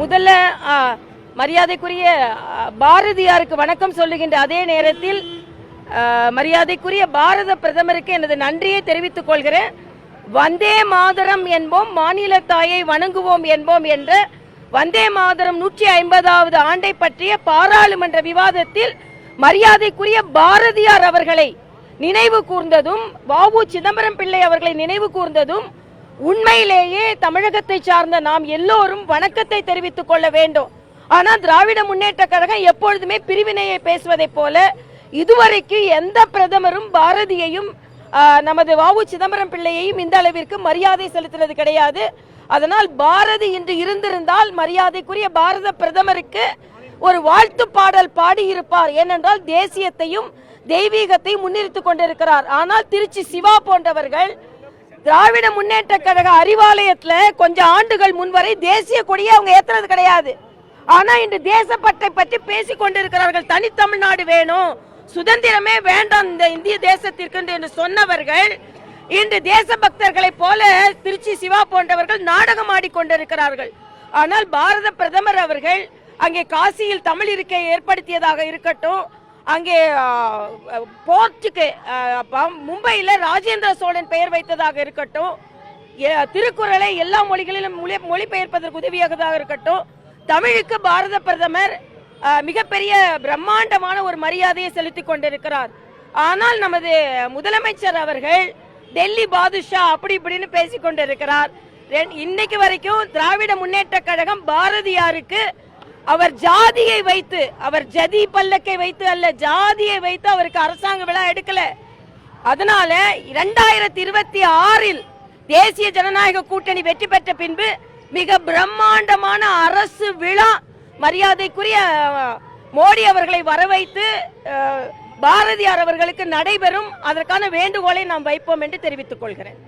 முதல்ல மரியாதைக்குரிய பாரதியாருக்கு வணக்கம் சொல்லுகின்ற அதே நேரத்தில் மரியாதைக்குரிய பாரத பிரதமருக்கு எனது நன்றியை தெரிவித்துக் கொள்கிறேன். வந்தே மாதரம் என்போம், மாநில தாயை வணங்குவோம் என்போம் என்ற வந்தே மாதரம் 150வது ஆண்டை பற்றிய பாராளுமன்ற விவாதத்தில் மரியாதைக்குரிய பாரதியார் அவர்களை நினைவு கூர்ந்ததும், வ.உ. சிதம்பரம் பிள்ளை அவர்களை நினைவு கூர்ந்ததும் உண்மையிலேயே தமிழகத்தை சார்ந்த நாம் எல்லோரும் வணக்கத்தை தெரிவித்துக் கொள்ள வேண்டும். ஆனால் திராவிட முன்னேற்ற கழகம் எப்பொழுதுமே பிரிவினையை பேசுவதை போல இதுவரைக்கு எந்த பிரதமரும் பாரதியையும் நமது வ.உ. சிதம்பரம் பிள்ளையையும் இந்த அளவிற்கு மரியாதை செலுத்தினது கிடையாது. அதனால் பாரதி இன்று இருந்திருந்தால் மரியாதைக்குரிய பாரத பிரதமருக்கு ஒரு வாழ்த்து பாடல் பாடியிருப்பார். ஏனென்றால் தேசியத்தையும் தெய்வீகத்தையும் முன்னிறுத்திக் கொண்டிருக்கிறார். ஆனால் திருச்சி சிவா போன்றவர்கள் திராவிட முன்னேற்ற கழக அறிவாலயத்துல கொஞ்சம் ஆண்டுகள் முன்வரை தேசிய கொடியை அவங்க ஏத்துறது கிடையாது. ஆனா இன்று தேசப்பற்றை பற்றி பேசிக் கொண்டிருக்கிறார்கள். தனித்தமிழ்நாடு வேணும், சுதந்திரமே வேண்டாம் இந்த இந்திய தேசத்திற்கு என்று சொன்னவர்கள் இன்று தேசபக்தர்களை போல திருச்சி சிவா போன்றவர்கள் நாடகம் ஆடிக்கொண்டிருக்கிறார்கள். ஆனால் பாரத பிரதமர் அவர்கள் அங்கே காசியில் தமிழ் இருக்கை ஏற்படுத்தியதாக இருக்கட்டும், அங்கே போர்ட்டுக்கு மும்பையில் ராஜேந்திர சோழன் பெயர் வைத்ததாக இருக்கட்டும், திருக்குறளை எல்லா மொழிகளிலும் மொழிபெயர்ப்பதற்கு உதவியாகதாக இருக்கட்டும், தமிழுக்கு பாரத பிரதமர் மிகப்பெரிய பிரம்மாண்டமான ஒரு மரியாதையை செலுத்திக் கொண்டிருக்கிறார். ஆனால் நமது முதலமைச்சர் அவர்கள் டெல்லி பாதுஷா அப்படி இப்படின்னு பேசிக் கொண்டிருக்கிறார். இன்னைக்கு வரைக்கும் திராவிட முன்னேற்ற கழகம் பாரதியாருக்கு அவர் ஜாதியை வைத்து, அவர் ஜதி பல்லக்கை வைத்து அல்ல, ஜாதியை வைத்து அவருக்கு அரசாங்க விழா எடுக்கல. அதனால 2026 தேசிய ஜனநாயக கூட்டணி வெற்றி பெற்ற பின்பு மிக பிரம்மாண்டமான அரசு விழா மரியாதைக்குரிய மோடி அவர்களை வரவைத்து பாரதியார் அவர்களுக்கு நடைபெறும். அதற்கான வேண்டுகோளை நாம் வைப்போம் என்று தெரிவித்துக் கொள்கிறேன்.